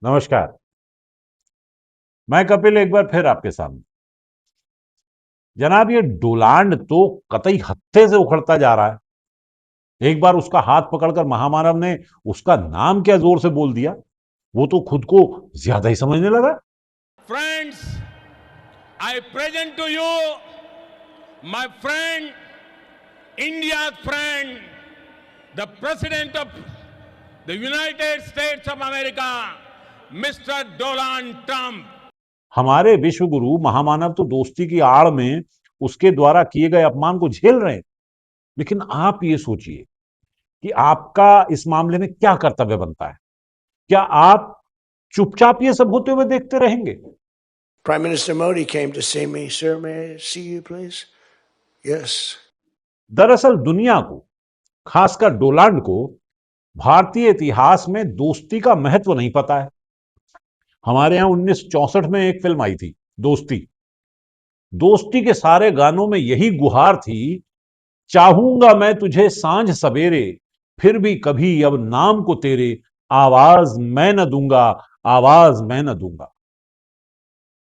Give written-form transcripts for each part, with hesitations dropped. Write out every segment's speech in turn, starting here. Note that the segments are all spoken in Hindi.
नमस्कार। मैं कपिल एक बार फिर आपके सामने। जनाब, ये डोलांड तो कतई हत्थे से उखड़ता जा रहा है। एक बार उसका हाथ पकड़कर महामानव ने उसका नाम क्या जोर से बोल दिया, वो तो खुद को ज्यादा ही समझने लगा। Friends, I present to you my friend, India's friend, the President of the United States of America, Mr. Donald Trump. हमारे विश्व गुरु महामानव तो दोस्ती की आड़ में उसके द्वारा किए गए अपमान को झेल रहे हैं। लेकिन आप ये सोचिए कि आपका इस मामले में क्या कर्तव्य बनता है। क्या आप चुपचाप ये सब होते हुए देखते रहेंगे? Prime Minister Modi came to see me. Sir, may I see you, please? Yes. दरअसल दुनिया को, खासकर डोलांड को, भारतीय इतिहास में दोस्ती का महत्व नहीं पता है। हमारे यहां 1964 में एक फिल्म आई थी, दोस्ती। दोस्ती के सारे गानों में यही गुहार थी, चाहूंगा मैं तुझे सांझ सवेरे, फिर भी कभी अब नाम को तेरे, आवाज मैं न दूंगा, आवाज मैं न दूंगा।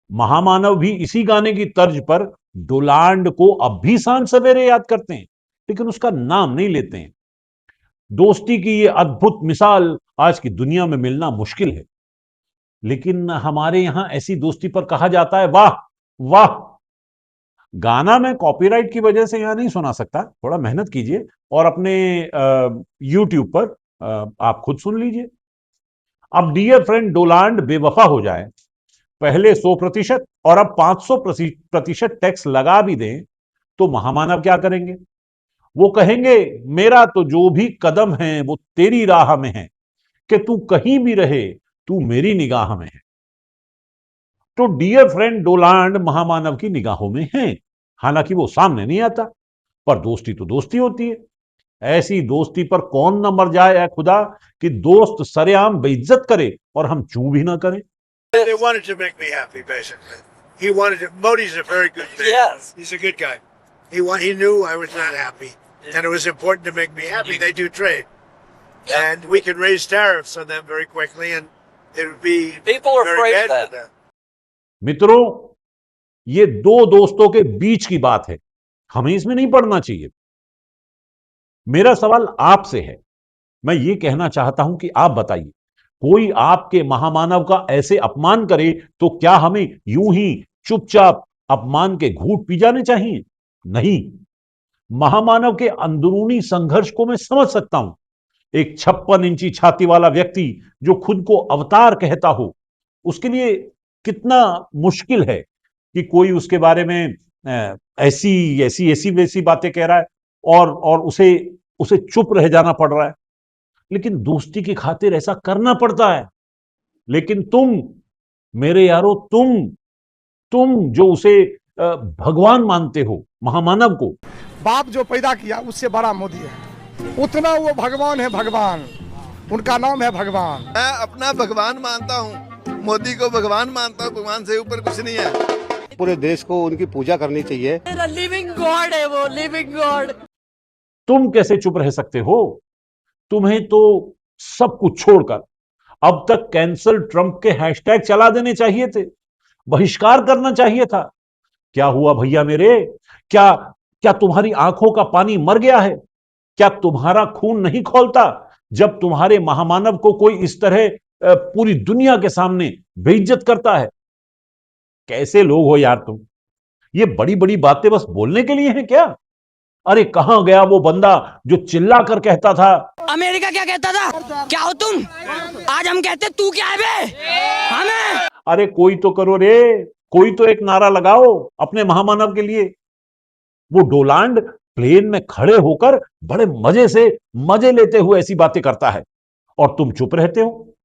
महामानव भी इसी गाने की तर्ज पर डोलांड को अब भी सांझ सवेरे याद करते हैं, लेकिन उसका नाम नहीं लेते हैं। दोस्ती की ये अद्भुत मिसाल आज की दुनिया में मिलना मुश्किल है। लेकिन हमारे यहां ऐसी दोस्ती पर कहा जाता है, वाह वाह। गाना मैं कॉपीराइट की वजह से यहां नहीं सुना सकता, थोड़ा मेहनत कीजिए और अपने यूट्यूब पर आप खुद सुन लीजिए। अब डियर फ्रेंड डोलांड बेवफा हो जाए, पहले 100% और अब 500% टैक्स लगा भी दें, तो महामानव क्या करेंगे? वो कहेंगे, मेरा तो जो भी कदम है वो तेरी राह में है, कि तू कहीं भी रहे, तू मेरी निगाह में है। तो डियर फ्रेंड डोलांड महामानव की निगाहों में है, हालांकि वो सामने नहीं आता। पर दोस्ती तो दोस्ती होती है। ऐसी दोस्ती पर कौन न मर जाए ऐ खुदा, कि दोस्त सरेआम बेइज्जत करे और हम चूं भी ना करें। They wanted to make me happy, basically. He wanted to. Modi's a very good man. Yes. He's a good guy. He knew I was not happy, and it was important to make me happy. They do trade, and we can raise tariffs on them very quickly, and it would be People are very afraid bad of for that. them. मित्रों, ये दो दोस्तों के बीच की बात है, हमें इसमें नहीं पड़ना चाहिए। मेरा सवाल आपसे है, मैं ये कहना चाहता हूं कि आप बताइए, कोई आपके महामानव का ऐसे अपमान करे तो क्या हमें यूं ही चुपचाप अपमान के घूंट पी जाने चाहिए? नहीं। महामानव के अंदरूनी संघर्ष को मैं समझ सकता हूं। एक 56 इंची छाती वाला व्यक्ति जो खुद को अवतार कहता हो, उसके लिए कितना मुश्किल है कि कोई उसके बारे में ऐसी ऐसी ऐसी वैसी बातें कह रहा है और उसे उसे चुप रह जाना पड़ रहा है। लेकिन दोस्ती की खातिर ऐसा करना पड़ता है। लेकिन तुम, मेरे यारो, तुम जो उसे भगवान मानते हो, महामानव को, बाप जो पैदा किया उससे बड़ा मोदी है, उतना वो भगवान है। भगवान उनका नाम है भगवान। मैं अपना भगवान मानता हूँ, मोदी को भगवान मानता हूँ, भगवान से ऊपर कुछ नहीं है। पूरे देश को उनकी पूजा करनी चाहिए। लिविंग गॉड है वो, लिविंग गॉड। तुम कैसे चुप रह सकते हो? तुम्हें तो सब कुछ छोड़कर अब तक कैंसल ट्रंप के हैशटैग चला देने चाहिए थे, बहिष्कार करना चाहिए था। क्या हुआ भैया मेरे? क्या क्या तुम्हारी आंखों का पानी मर गया है? क्या तुम्हारा खून नहीं खौलता जब तुम्हारे महामानव को कोई इस तरह पूरी दुनिया के सामने बेइज्जत करता है? कैसे लोग हो यार तुम? ये बड़ी बड़ी बातें बस बोलने के लिए हैं क्या? अरे कहां गया वो बंदा जो चिल्ला कर कहता था, अमेरिका क्या कहता था, क्या हो तुम? आज हम कहते तू क्या है बे? हमें अरे कोई तो करो रे, कोई तो एक नारा लगाओ अपने महामानव के लिए। वो डोलांड प्लेन में खड़े होकर बड़े मजे से, मजे लेते हुए ऐसी बातें करता है और तुम चुप रहते हो।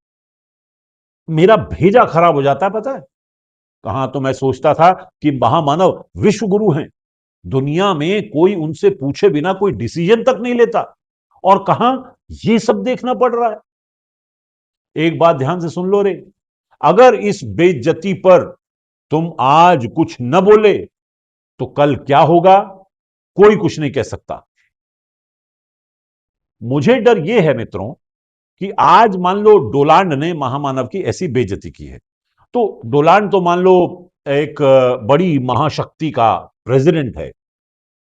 मेरा भेजा खराब हो जाता है, पता है? कहां तो मैं सोचता था कि महामानव विश्व गुरु हैं, दुनिया में कोई उनसे पूछे बिना कोई डिसीजन तक नहीं लेता, और कहां ये सब देखना पड़ रहा है। एक बात ध्यान से सुन लो रे, अगर इस बेइज्जती पर तुम आज कुछ न बोले तो कल क्या होगा कोई कुछ नहीं कह सकता। मुझे डर यह है मित्रों कि आज मान लो डोनाल्ड ने महामानव की ऐसी बेइज्जती की है, तो डोनाल्ड तो मान लो एक बड़ी महाशक्ति का प्रेसिडेंट है,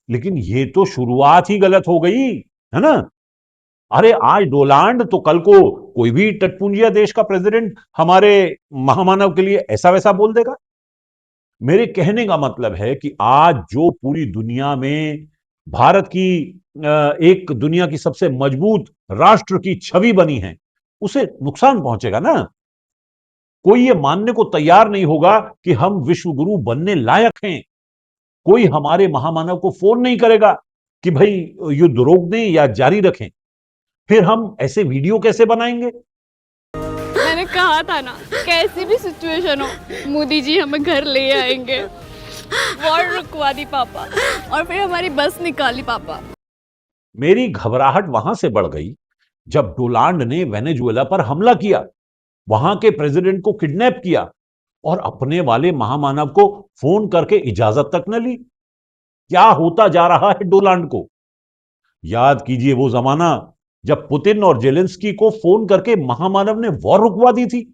लेकिन ये तो शुरुआत ही गलत हो गई, है ना? अरे आज डोनाल्ड तो कल को कोई भी टटपुंजिया देश का प्रेसिडेंट हमारे महामानव के लिए ऐसा वैसा बोल देगा। मेरे कहने का मतलब है कि आज जो पूरी दुनिया में भारत की एक दुनिया की सबसे मजबूत राष्ट्र की छवि बनी है, उसे नुकसान पहुंचेगा ना। कोई ये मानने को तैयार नहीं होगा कि हम विश्व गुरु बनने लायक हैं। कोई हमारे महामानव को फोन नहीं करेगा कि भाई युद्ध रोक दें या जारी रखें। फिर हम ऐसे वीडियो कैसे बनाएंगे? मैंने कहा था ना, कैसी भी सिचुएशन हो मोदी जी हमें घर ले आएंगे। वॉर रुकवा दी पापा और फिर हमारी बस निकाली पापा। मेरी घबराहट वहां से बढ़ गई जब डोनाल्ड ने वेनेजुएला पर हमला किया, वहां के प्रेसिडेंट को किडनैप किया और अपने वाले महामानव को फोन करके इजाजत तक न ली। क्या होता जा रहा है डोनाल्ड को? याद कीजिए वो जमाना जब पुतिन और जेलेंस्की को फोन करके महामानव ने वॉर रुकवा दी थी।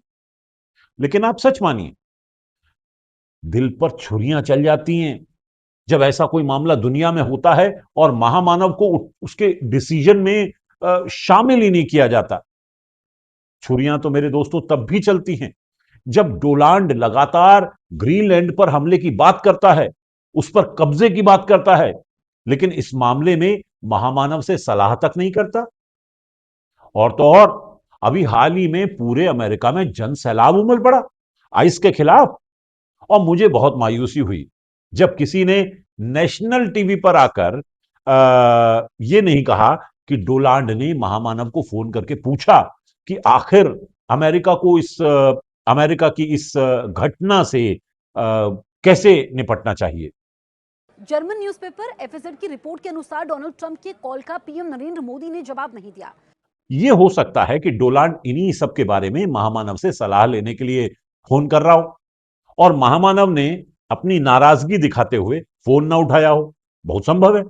लेकिन आप सच मानिए, दिल पर छुरियां चल जाती हैं जब ऐसा कोई मामला दुनिया में होता है और महामानव को उसके डिसीजन में शामिल ही नहीं किया जाता। छुरियां तो मेरे दोस्तों तब भी चलती हैं जब डोनाल्ड लगातार ग्रीनलैंड पर हमले की बात करता है, उस पर कब्जे की बात करता है, लेकिन इस मामले में महामानव से सलाह तक नहीं करता। और तो और अभी हाल ही में पूरे अमेरिका में जन सैलाब उमड़ पड़ा आइस के खिलाफ, और मुझे बहुत मायूसी हुई जब किसी ने नेशनल टीवी पर आकर यह नहीं कहा कि डोनाल्ड ने महामानव को फोन करके पूछा कि आखिर अमेरिका की इस घटना से कैसे निपटना चाहिए। जर्मन न्यूज़पेपर एफएजेड की रिपोर्ट के अनुसार डोनाल्ड ट्रंप के कॉल का पीएम नरेंद्र मोदी ने जवाब नहीं दिया। यह हो सकता है कि डोनाल्ड इन्हीं सब के बारे में महामानव से सलाह लेने के लिए फोन कर रहा हो और महामानव ने अपनी नाराजगी दिखाते हुए फोन ना उठाया हो। बहुत संभव है।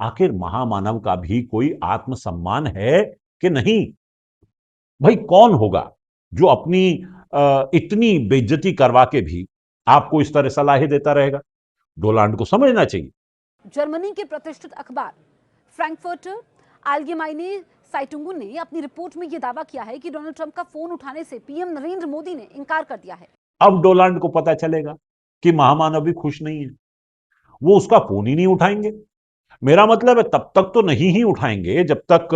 आखिर महामानव का भी कोई आत्मसम्मान है कि नहीं? भाई कौन होगा जो अपनी इतनी बेइज्जती करवा के भी आपको इस तरह सलाहें देता रहेगा? डोनाल्ड को समझना चाहिए। जर्मनी के प्रतिष्ठित अखबार फ्रैंकफर्टर आलगेमाइने साइटुंग ने अपनी रिपोर्ट में यह दावा किया है कि डोनाल्ड ट्रंप का फोन उठाने से पीएम नरेंद्र मोदी ने इनकार कर दिया है। अब डोनाल्ड को पता चलेगा कि महामानव भी खुश नहीं है, वो उसका फोन ही नहीं उठाएंगे। मेरा मतलब है तब तक तो नहीं ही उठाएंगे जब तक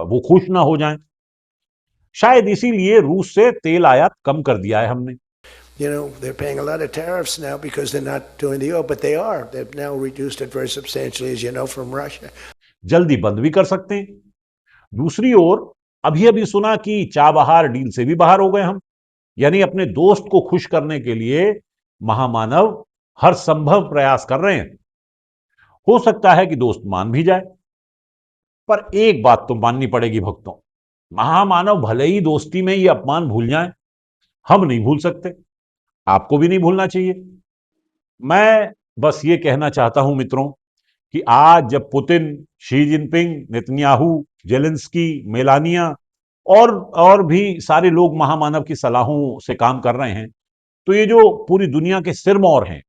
वो खुश ना हो जाएं। शायद इसीलिए रूस से तेल आयात कम कर दिया है हमने। You know, they're paying a lot of tariffs now because they're not doing the oil, but they are. They've now reduced it very substantially, as you know, from Russia. जल्दी बंद भी कर सकते हैं। दूसरी ओर अभी अभी सुना कि चाबहार डील से भी बाहर हो गए हम, यानी अपने दोस्त को खुश करने के लिए महामानव हर संभव प्रयास कर रहे हैं। हो सकता है कि दोस्त मान भी जाए, पर एक बात तो माननी पड़ेगी भक्तों, महामानव भले ही दोस्ती में ये अपमान भूल जाएं, हम नहीं भूल सकते। आपको भी नहीं भूलना चाहिए। मैं बस ये कहना चाहता हूं मित्रों कि आज जब Putin, Xi Jinping, Netanyahu, Zelensky, Melania और भी सारे लोग महामानव की सलाहों से काम कर रहे हैं, तो ये जो पूरी दुनिया के सिरमौर हैं,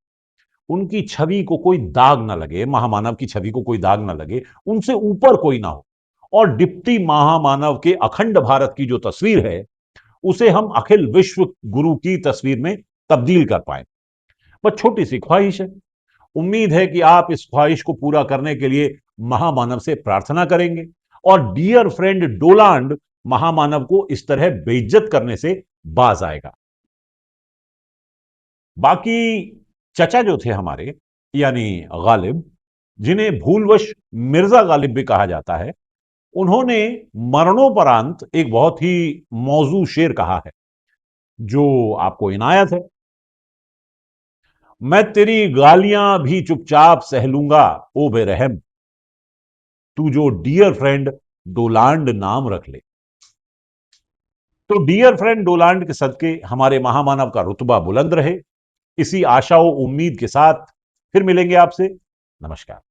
उनकी छवि को कोई दाग ना लगे, महामानव की छवि को कोई दाग ना लगे, उनसे ऊपर कोई ना हो, और डिप्टी महामानव के अखंड भारत की जो तस्वीर है उसे हम अखिल विश्व गुरु की तस्वीर में तब्दील कर पाए। पर छोटी सी ख्वाहिश है, उम्मीद है कि आप इस ख्वाहिश को पूरा करने के लिए महामानव से प्रार्थना करेंगे और डियर फ्रेंड डोनाल्ड महामानव को इस तरह बेइज्जत करने से बाज आएगा। बाकी चचा जो थे हमारे, यानी गालिब, जिन्हें भूलवश मिर्जा गालिब भी कहा जाता है, उन्होंने मरणोपरांत एक बहुत ही मौजू शेर कहा है जो आपको इनायत है। मैं तेरी गालियां भी चुपचाप सह लूंगा ओ बेरहम, तू जो डियर फ्रेंड डोनाल्ड नाम रख ले। तो डियर फ्रेंड डोनाल्ड के सदके हमारे महामानव का रुतबा बुलंद रहे। इसी आशा और उम्मीद के साथ फिर मिलेंगे आपसे। नमस्कार।